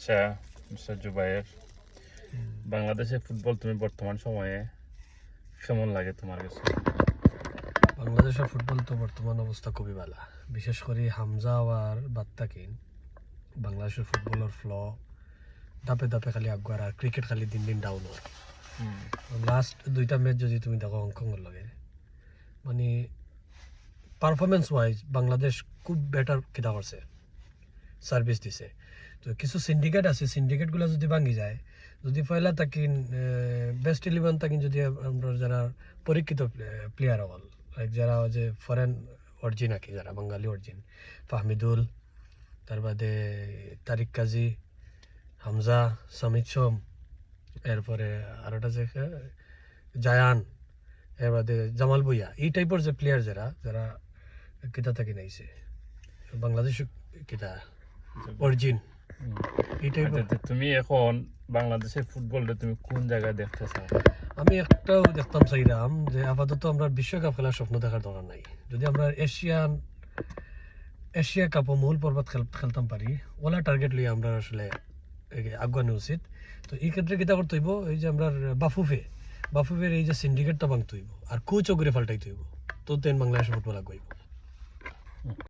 আচ্ছা মিস্টার জুবায়ের, বাংলাদেশে ফুটবল তুমি বর্তমান সময়ে কেমন লাগে তোমার কাছে? বাংলাদেশের ফুটবল তো বর্তমান অবস্থা খুবই ভালো, বিশেষ করে হামজা আর বাদ থাকিন বাংলাদেশের ফুটবলের ফ্লো ধাপে ধাপে খালি আগুয়ার আর ক্রিকেট খালি দিন দিন ডাউন হয়। লাস্ট দুইটা ম্যাচ যদি তুমি দেখো হংকংয়ের লগে, মানে পারফরমেন্স ওয়াইজ বাংলাদেশ খুব বেটার কিতা করছে, সার্ভিস দিছে। তো কিছু সিন্ডিকেট আছে, সিন্ডিকেটগুলো যদি ভাঙি যায়, যদি পয়লা তাকিন বেস্ট 11 তাকিন যদি আমরা যারা পরীক্ষিত প্লেয়ার হল, যারা যে ফরেন অরিজিন আঁকি, যারা বাঙালি অরিজিন, ফাহমিদুল, তার বাদে তারিক কাজী, হামজা, সামিদ সোম, এরপরে আর একটা যে জায়ান, এর বাদে জামাল ভুইয়া, এই টাইপের যে প্লেয়ার যারা যারা কিতা থাকি নাইছে বাংলাদেশ কিতা অরিজিন, এই টাইপের। আচ্ছা, তুমি এখন বাংলাদেশের ফুটবলটা তুমি কোন জায়গায় দেখতে চাও? আমি একটাও দেখতাম চাইলাম যে আপাতত আমরা বিশ্বকাপ খেলার স্বপ্ন দেখার দরকার নাই, যদি আমরা এশিয়া কাপও মূল পর্বত খেলতাম পারি, ওলা টার্গেট লিয়ে আমরা আসলে আগানো উচিত। তো এই ক্ষেত্রে কিতা করতে হইব, এই যে আমরা বাফুফের এই যে সিন্ডিকেটটা ভাঙতে হইব আর কোচও করে ফাল্টাইতে হইব, তো তেন বাংলাদেশ ফুটবল আগাইব।